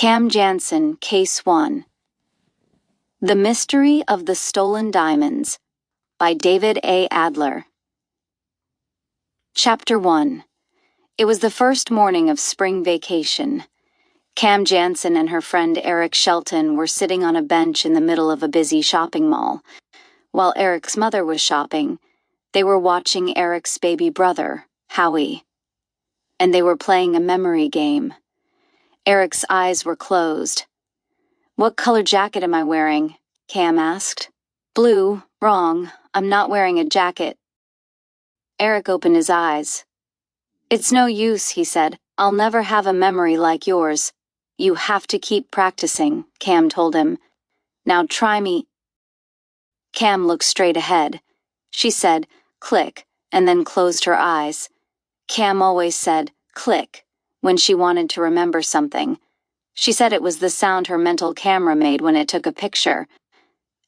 Cam Jansen, Case 1. The Mystery of the Stolen Diamonds by David A. Adler. Chapter 1. It was the first morning of spring vacation. Cam Jansen and her friend Eric Shelton were sitting on a bench in the middle of a busy shopping mall. While Eric's mother was shopping, they were watching Eric's baby brother, Howie. And they were playing a memory game. Eric's eyes were closed. "What color jacket am I wearing?" Cam asked. "Blue. Wrong. I'm not wearing a jacket." Eric opened his eyes. "It's no use," he said. "I'll never have a memory like yours." "You have to keep practicing," Cam told him. "Now try me." Cam looked straight ahead. She said, "Click," and then closed her eyes. Cam always said, "click," when she wanted to remember something. She said it was the sound her mental camera made when it took a picture.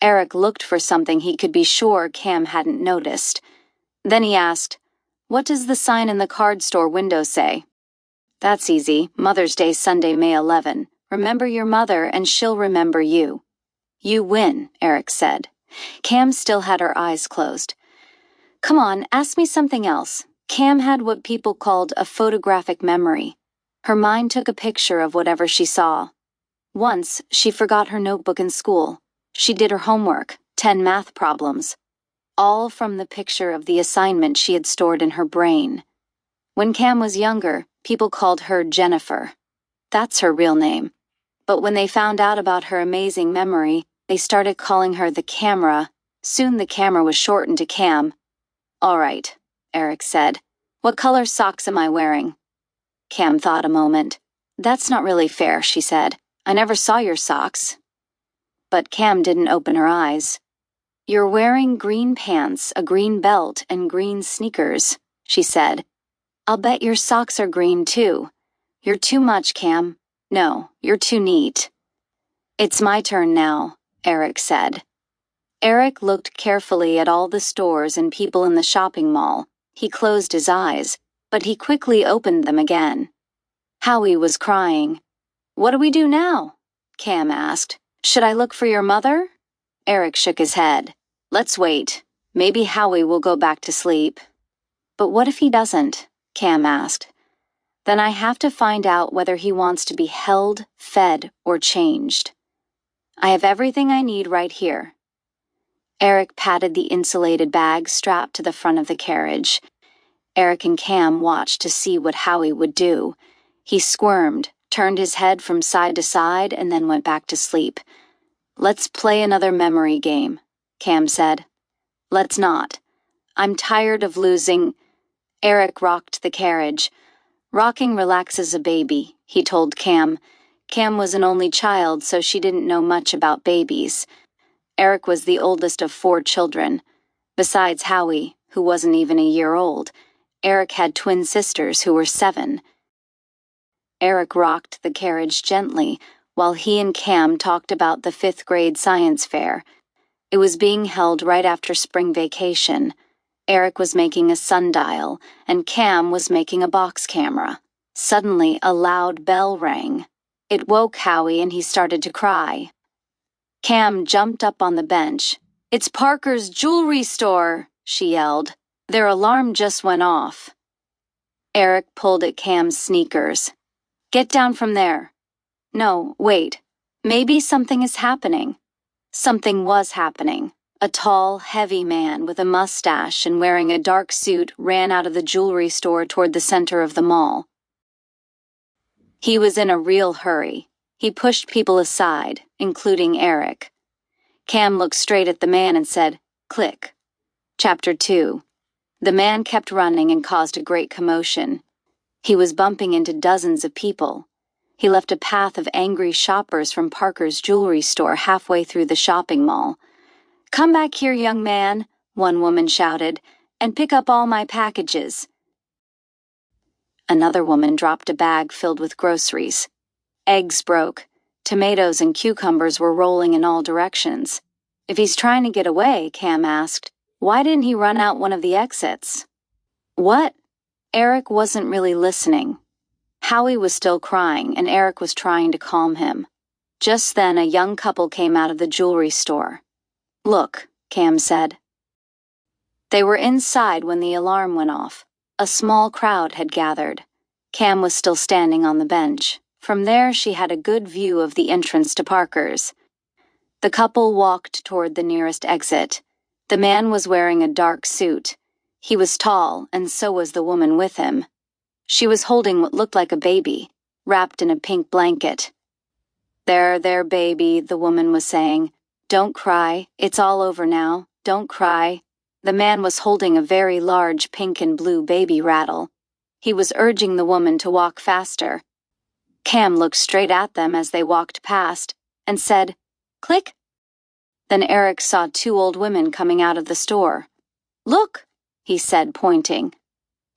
Eric looked for something he could be sure Cam hadn't noticed. Then he asked, "What does the sign in the card store window say?" "That's easy. Mother's Day, Sunday, May 11. Remember your mother and she'll remember you." "You win," Eric said. Cam still had her eyes closed. "Come on, ask me something else." Cam had what people called a photographic memory. Her mind took a picture of whatever she saw. Once, she forgot her notebook in school. She did her homework, 10 math problems, all from the picture of the assignment she had stored in her brain. When Cam was younger, people called her Jennifer. That's her real name. But when they found out about her amazing memory, they started calling her the Camera. Soon the camera was shortened to Cam. "All right," Eric said. "What color socks am I wearing?" Cam thought a moment. "That's not really fair," she said. "I never saw your socks." But Cam didn't open her eyes. "You're wearing green pants, a green belt, and green sneakers," she said. "I'll bet your socks are green too." "You're too much, Cam." "No, you're too neat." "It's my turn now," Eric said. Eric looked carefully at all the stores and people in the shopping mall. He closed his eyes, but he quickly opened them again. Howie was crying. "What do we do now?" Cam asked. "Should I look for your mother?" Eric shook his head. "Let's wait. Maybe Howie will go back to sleep." "But what if he doesn't?" Cam asked. "Then I have to find out whether he wants to be held, fed, or changed. I have everything I need right here." Eric patted the insulated bag strapped to the front of the carriage. Eric and Cam watched to see what Howie would do. He squirmed, turned his head from side to side, and then went back to sleep. "Let's play another memory game," Cam said. "Let's not. I'm tired of losing." Eric rocked the carriage. "Rocking relaxes a baby," he told Cam. Cam was an only child, so she didn't know much about babies. Eric was the oldest of 4 children. Besides Howie, who wasn't even a year old, Eric had twin sisters who were 7. Eric rocked the carriage gently while he and Cam talked about the 5th grade science fair. It was being held right after spring vacation. Eric was making a sundial, and Cam was making a box camera. Suddenly, a loud bell rang. It woke Howie and he started to cry. Cam jumped up on the bench. "It's Parker's jewelry store," she yelled. "Their alarm just went off." Eric pulled at Cam's sneakers. "Get down from there." "No, wait. Maybe something is happening." Something was happening. A tall, heavy man with a mustache and wearing a dark suit ran out of the jewelry store toward the center of the mall. He was in a real hurry. He pushed people aside, including Eric. Cam looked straight at the man and said, "Click." Chapter 2. The man kept running and caused a great commotion. He was bumping into dozens of people. He left a path of angry shoppers from Parker's jewelry store halfway through the shopping mall. "Come back here, young man," one woman shouted, "and pick up all my packages." Another woman dropped a bag filled with groceries. Eggs broke. Tomatoes and cucumbers were rolling in all directions. "If he's trying to get away," Cam asked, "why didn't he run out one of the exits?" "What?" Eric wasn't really listening. Howie was still crying, and Eric was trying to calm him. Just then, a young couple came out of the jewelry store. "Look," Cam said. They were inside when the alarm went off. A small crowd had gathered. Cam was still standing on the bench. From there, she had a good view of the entrance to Parker's. The couple walked toward the nearest exit. The man was wearing a dark suit. He was tall, and so was the woman with him. She was holding what looked like a baby, wrapped in a pink blanket. There, baby," the woman was saying. "Don't cry. It's all over now. Don't cry." The man was holding a very large pink and blue baby rattle. He was urging the woman to walk faster. Cam looked straight at them as they walked past and said, "Click." Then Eric saw two old women coming out of the store. "Look," he said, pointing.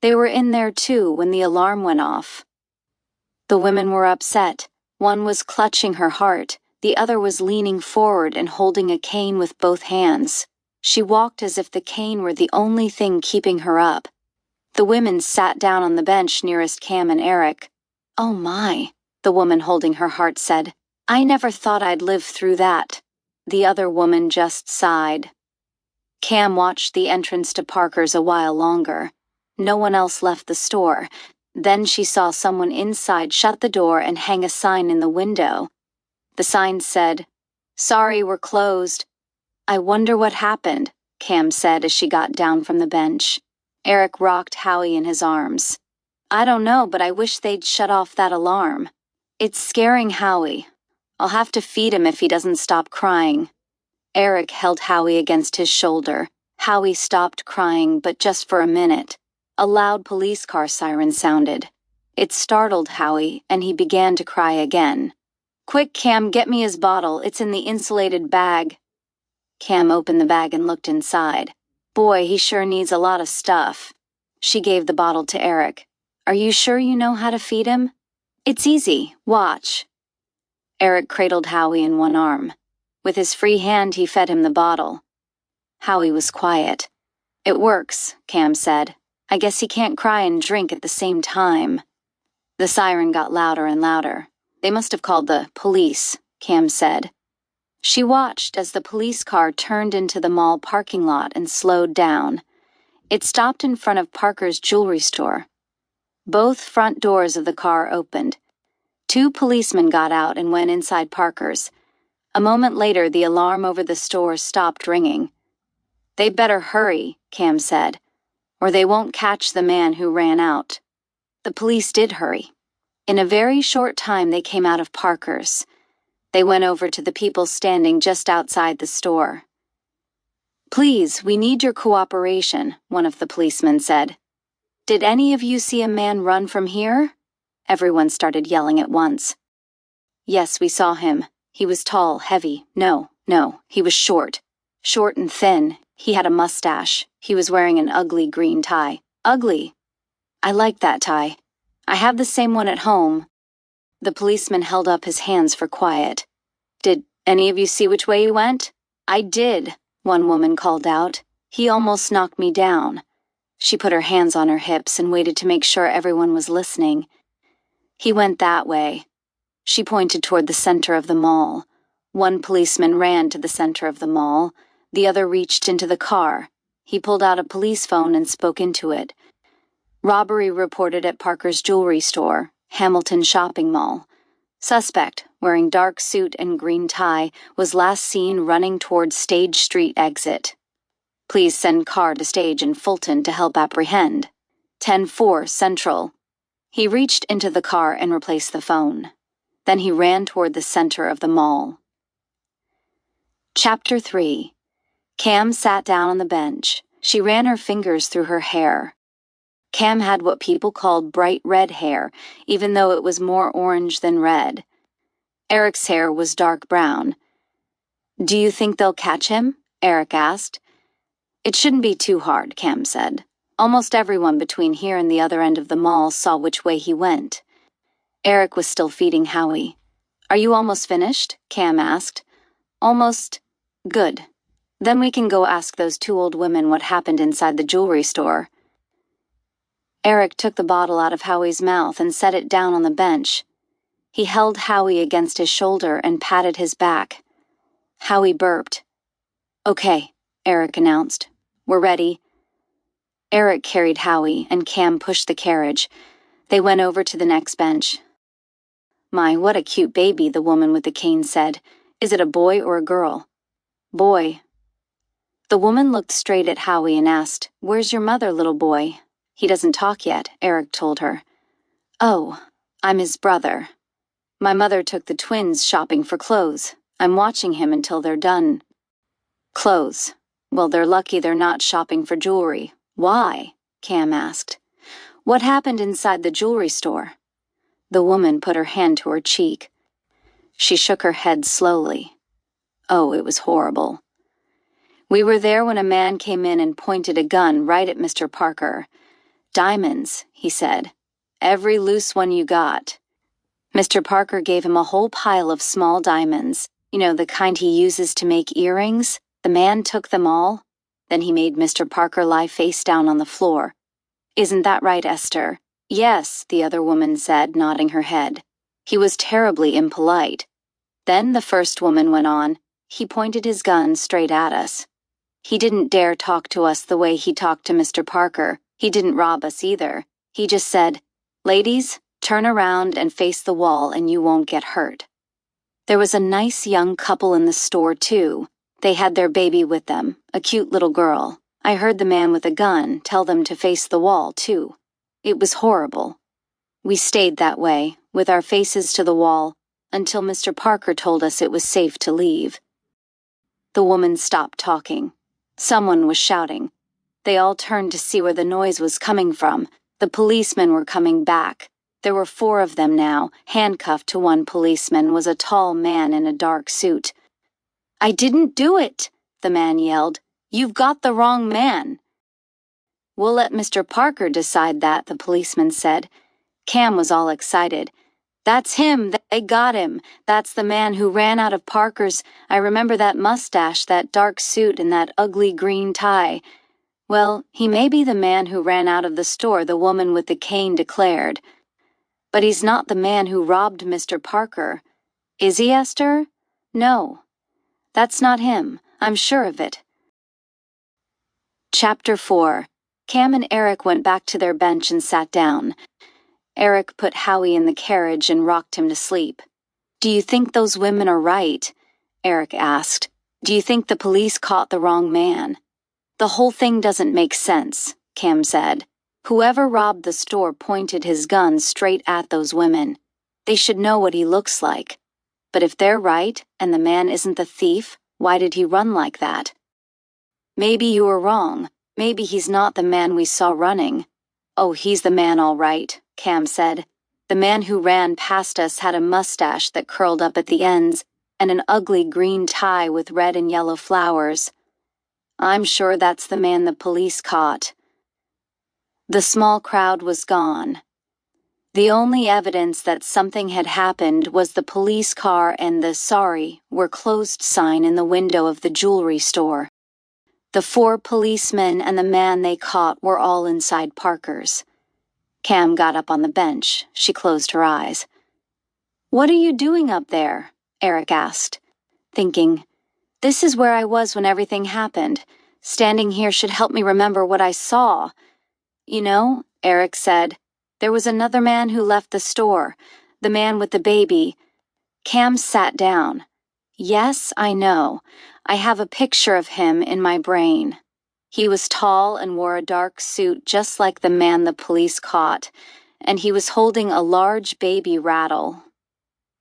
They were in there too when the alarm went off. The women were upset. One was clutching her heart. The other was leaning forward and holding a cane with both hands. She walked as if the cane were the only thing keeping her up. The women sat down on the bench nearest Cam and Eric. "Oh my," the woman holding her heart said. "I never thought I'd live through that." The other woman just sighed. Cam watched the entrance to Parker's a while longer. No one else left the store. Then she saw someone inside shut the door and hang a sign in the window. The sign said, "Sorry, we're closed." "I wonder what happened," Cam said as she got down from the bench. Eric rocked Howie in his arms. "I don't know, but I wish they'd shut off that alarm. It's scaring Howie. I'll have to feed him if he doesn't stop crying." Eric held Howie against his shoulder. Howie stopped crying, but just for a minute. A loud police car siren sounded. It startled Howie, and he began to cry again. "Quick, Cam, get me his bottle. It's in the insulated bag." Cam opened the bag and looked inside. Boy, he sure needs a lot of stuff. She gave the bottle to Eric. "Are you sure you know how to feed him?" "It's easy. Watch." Eric cradled Howie in one arm. With his free hand, he fed him the bottle. Howie was quiet. "It works," Cam said. "I guess he can't cry and drink at the same time." The siren got louder and louder. "They must have called the police," Cam said. She watched as the police car turned into the mall parking lot and slowed down. It stopped in front of Parker's jewelry store. Both front doors of the car opened. Two policemen got out and went inside Parker's. A moment later, the alarm over the store stopped ringing. "They better hurry," Cam said, "or they won't catch the man who ran out." The police did hurry. In a very short time, they came out of Parker's. They went over to the people standing just outside the store. "Please, we need your cooperation," one of the policemen said. "Did any of you see a man run from here?" Everyone started yelling at once. "Yes, we saw him. He was tall, heavy. No, he was short. Short and thin. He had a mustache. He was wearing an ugly green tie." "Ugly? I like that tie. I have the same one at home." The policeman held up his hands for quiet. "Did any of you see which way he went?" "I did," one woman called out. "He almost knocked me down." She put her hands on her hips and waited to make sure everyone was listening. "He went that way." She pointed toward the center of the mall. One policeman ran to the center of the mall. The other reached into the car. He pulled out a police phone and spoke into it. "Robbery reported at Parker's jewelry store, Hamilton Shopping Mall. Suspect, wearing dark suit and green tie, was last seen running towards Stage Street exit. Please send car to stage in Fulton to help apprehend. 10-4 Central." He reached into the car and replaced the phone. Then he ran toward the center of the mall. Chapter 3. Cam sat down on the bench. She ran her fingers through her hair. Cam had what people called bright red hair, even though it was more orange than red. Eric's hair was dark brown. "Do you think they'll catch him?" Eric asked. "It shouldn't be too hard," Cam said. "Almost everyone between here and the other end of the mall saw which way he went." Eric was still feeding Howie. "Are you almost finished?" Cam asked. "Almost. Good. Then we can go ask those two old women what happened inside the jewelry store." Eric took the bottle out of Howie's mouth and set it down on the bench. He held Howie against his shoulder and patted his back. Howie burped. "Okay," Eric announced. "We're ready." Eric carried Howie, and Cam pushed the carriage. They went over to the next bench. "My, what a cute baby," the woman with the cane said. "Is it a boy or a girl?" "Boy." The woman looked straight at Howie and asked, "Where's your mother, little boy?" "He doesn't talk yet," Eric told her. "Oh, I'm his brother. My mother took the twins shopping for clothes. I'm watching him until they're done." "Clothes? Well, they're lucky they're not shopping for jewelry." "Why?" Cam asked. "What happened inside the jewelry store?" The woman put her hand to her cheek. She shook her head slowly. "Oh, it was horrible. We were there when a man came in and pointed a gun right at Mr. Parker. 'Diamonds,' he said. 'Every loose one you got.' Mr. Parker gave him a whole pile of small diamonds, the kind he uses to make earrings. The man took them all. Then he made Mr. Parker lie face down on the floor. Isn't that right, Esther?" "Yes," the other woman said, nodding her head. "He was terribly impolite." Then the first woman went on, "He pointed his gun straight at us. He didn't dare talk to us the way he talked to Mr. Parker. He didn't rob us either. He just said, 'Ladies, turn around and face the wall and you won't get hurt.' There was a nice young couple in the store, too. They had their baby with them, a cute little girl. I heard the man with a gun tell them to face the wall, too. It was horrible. We stayed that way, with our faces to the wall, until Mr. Parker told us it was safe to leave." The woman stopped talking. Someone was shouting. They all turned to see where the noise was coming from. The policemen were coming back. There were 4 of them now. Handcuffed to one policeman was a tall man in a dark suit. "I didn't do it," the man yelled. "You've got the wrong man." "We'll let Mr. Parker decide that," the policeman said. Cam was all excited. "That's him. They got him. That's the man who ran out of Parker's. I remember that mustache, that dark suit, and that ugly green tie." "Well, he may be the man who ran out of the store," the woman with the cane declared. "But he's not the man who robbed Mr. Parker. Is he, Esther?" "No. That's not him. I'm sure of it." Chapter 4. Cam and Eric went back to their bench and sat down. Eric put Howie in the carriage and rocked him to sleep. "Do you think those women are right?" Eric asked. "Do you think the police caught the wrong man?" "The whole thing doesn't make sense," Cam said. "Whoever robbed the store pointed his gun straight at those women. They should know what he looks like. But if they're right, and the man isn't the thief, why did he run like that?" "Maybe you were wrong. Maybe he's not the man we saw running." "Oh, he's the man all right," Cam said. "The man who ran past us had a mustache that curled up at the ends, and an ugly green tie with red and yellow flowers. I'm sure that's the man the police caught." The small crowd was gone. The only evidence that something had happened was the police car and the "Sorry, we're closed" sign in the window of the jewelry store. The 4 policemen and the man they caught were all inside Parker's. Cam got up on the bench. She closed her eyes. "What are you doing up there?" Eric asked, thinking, "This is where I was when everything happened. Standing here should help me remember what I saw." "You know," Eric said, "there was another man who left the store, the man with the baby." Cam sat down. "Yes, I know. I have a picture of him in my brain. He was tall and wore a dark suit just like the man the police caught, and he was holding a large baby rattle."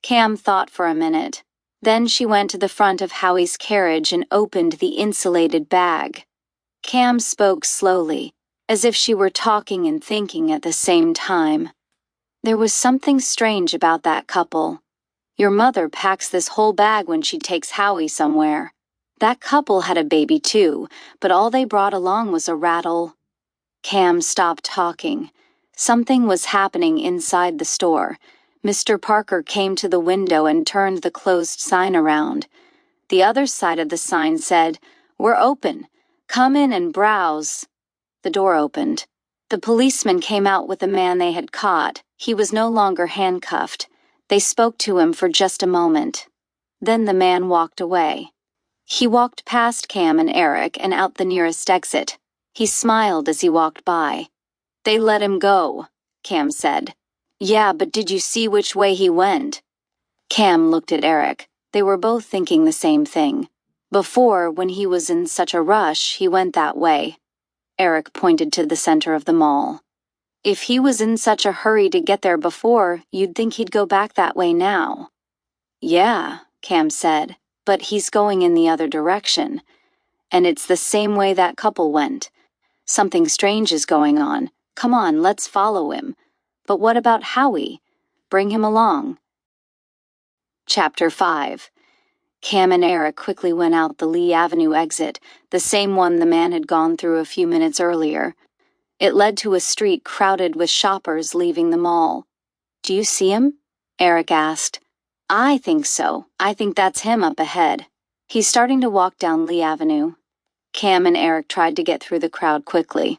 Cam thought for a minute. Then she went to the front of Howie's carriage and opened the insulated bag. Cam spoke slowly, as if she were talking and thinking at the same time. "There was something strange about that couple. Your mother packs this whole bag when she takes Howie somewhere. That couple had a baby too, but all they brought along was a rattle." Cam stopped talking. Something was happening inside the store. Mr. Parker came to the window and turned the closed sign around. The other side of the sign said, "We're open. Come in and browse." The door opened. The policeman came out with the man they had caught. He was no longer handcuffed. They spoke to him for just a moment. Then the man walked away. He walked past Cam and Eric and out the nearest exit. He smiled as he walked by. "They let him go," Cam said. "Yeah, but did you see which way he went?" Cam looked at Eric. They were both thinking the same thing. Before, when he was in such a rush, he went that way. Eric pointed to the center of the mall. "If he was in such a hurry to get there before, you'd think he'd go back that way now." "Yeah," Cam said, "but he's going in the other direction. And it's the same way that couple went. Something strange is going on. Come on, let's follow him. But what about Howie? Bring him along." Chapter 5. Cam and Eric quickly went out the Lee Avenue exit, the same one the man had gone through a few minutes earlier. It led to a street crowded with shoppers leaving the mall. "Do you see him?" Eric asked. "I think so. I think that's him up ahead. He's starting to walk down Lee Avenue." Cam and Eric tried to get through the crowd quickly.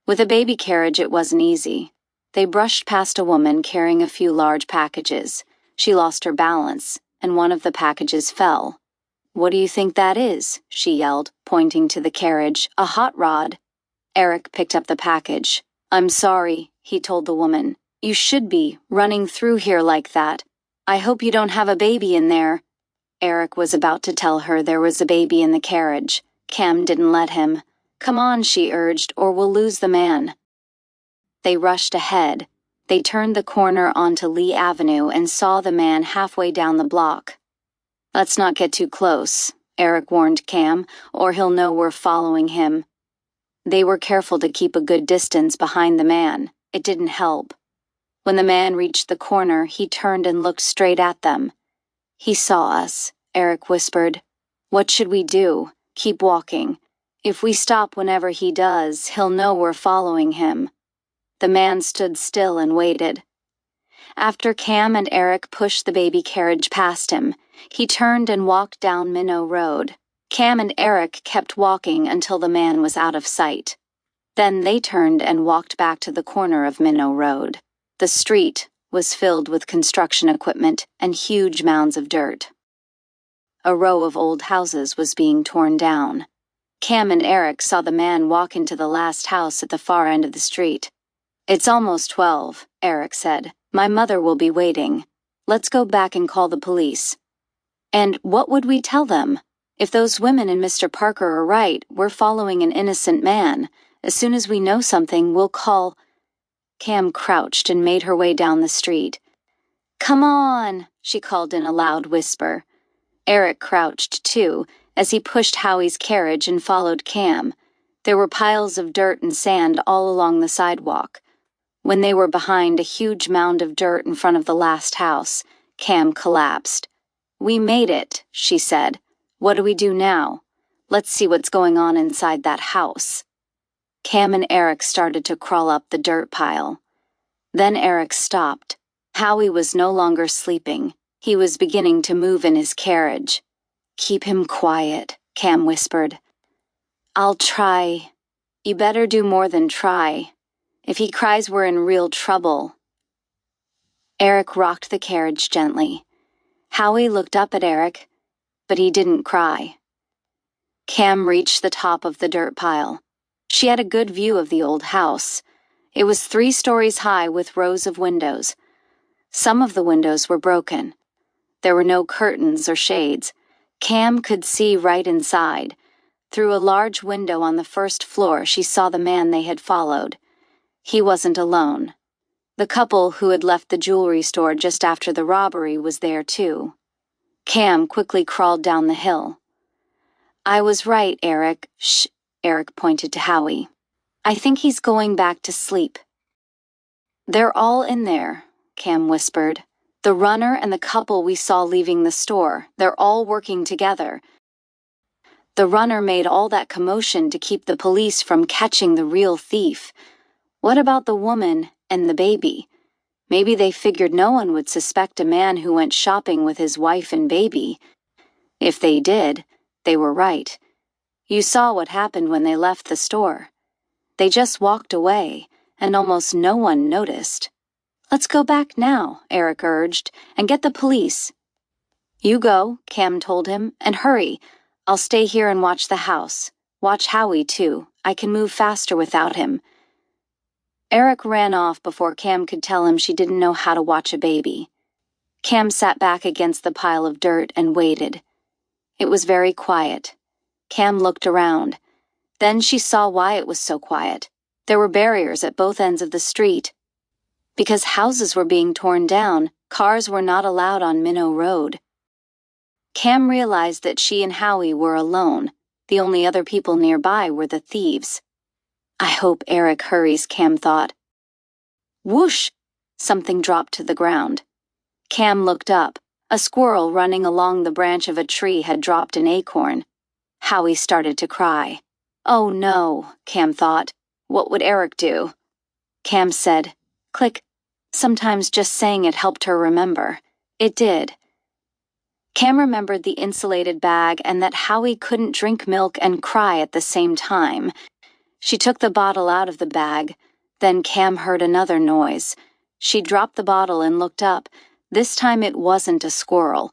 With a baby carriage, it wasn't easy. They brushed past a woman carrying a few large packages. She lost her balance, and one of the packages fell. "What do you think that is?" she yelled, pointing to the carriage. "A hot rod." Eric picked up the package. "I'm sorry," he told the woman. "You should be running through here like that. I hope you don't have a baby in there." Eric was about to tell her there was a baby in the carriage. Cam didn't let him. "Come on," she urged, "or we'll lose the man." They rushed ahead. They turned the corner onto Lee Avenue and saw the man halfway down the block. "Let's not get too close," Eric warned Cam, "or he'll know we're following him." They were careful to keep a good distance behind the man. It didn't help. When the man reached the corner, he turned and looked straight at them. "He saw us," Eric whispered. "What should we do? Keep walking. If we stop whenever he does, he'll know we're following him." The man stood still and waited. After Cam and Eric pushed the baby carriage past him, he turned and walked down Minnow Road. Cam and Eric kept walking until the man was out of sight. Then they turned and walked back to the corner of Minnow Road. The street was filled with construction equipment and huge mounds of dirt. A row of old houses was being torn down. Cam and Eric saw the man walk into the last house at the far end of the street. "It's almost 12, Eric said. "My mother will be waiting. Let's go back and call the police." "And what would we tell them? If those women and Mr. Parker are right, we're following an innocent man. As soon as we know something, we'll call—" Cam crouched and made her way down the street. "Come on," she called in a loud whisper. Eric crouched too, as he pushed Howie's carriage and followed Cam. There were piles of dirt and sand all along the sidewalk. When they were behind a huge mound of dirt in front of the last house, Cam collapsed. "We made it," she said. "What do we do now? Let's see what's going on inside that house." Cam and Eric started to crawl up the dirt pile. Then Eric stopped. Howie was no longer sleeping. He was beginning to move in his carriage. "Keep him quiet," Cam whispered. "I'll try." "You better do more than try. If he cries, we're in real trouble." Eric rocked the carriage gently. Howie looked up at Eric, but he didn't cry. Cam reached the top of the dirt pile. She had a good view of the old house. It was 3 stories high with rows of windows. Some of the windows were broken. There were no curtains or shades. Cam could see right inside. Through a large window on the first floor, she saw the man they had followed. He wasn't alone. The couple who had left the jewelry store just after the robbery was there too. Cam quickly crawled down the hill. "I was right, Eric." "Shh," Eric pointed to Howie. "I think he's going back to sleep." "They're all in there," Cam whispered. "The runner and the couple we saw leaving the store. They're all working together. The runner made all that commotion to keep the police from catching the real thief. What about the woman and the baby? Maybe they figured no one would suspect a man who went shopping with his wife and baby. If they did, they were right. You saw what happened when they left the store. They just walked away, and almost no one noticed. "Let's go back now," Eric urged, "and get the police." "You go," Cam told him, "and hurry. I'll stay here and watch the house. Watch Howie, too. I can move faster without him." Eric ran off before Cam could tell him she didn't know how to watch a baby. Cam sat back against the pile of dirt and waited. It was very quiet. Cam looked around. Then she saw why it was so quiet. There were barriers at both ends of the street. Because houses were being torn down, cars were not allowed on Minnow Road. Cam realized that she and Howie were alone. The only other people nearby were the thieves. "I hope Eric hurries," Cam thought. Whoosh! Something dropped to the ground. Cam looked up. A squirrel running along the branch of a tree had dropped an acorn. Howie started to cry. "Oh no," Cam thought. "What would Eric do?" Cam said, "Click." Sometimes just saying it helped her remember. It did. Cam remembered the insulated bag and that Howie couldn't drink milk and cry at the same time. She took the bottle out of the bag. Then Cam heard another noise. She dropped the bottle and looked up. This time it wasn't a squirrel.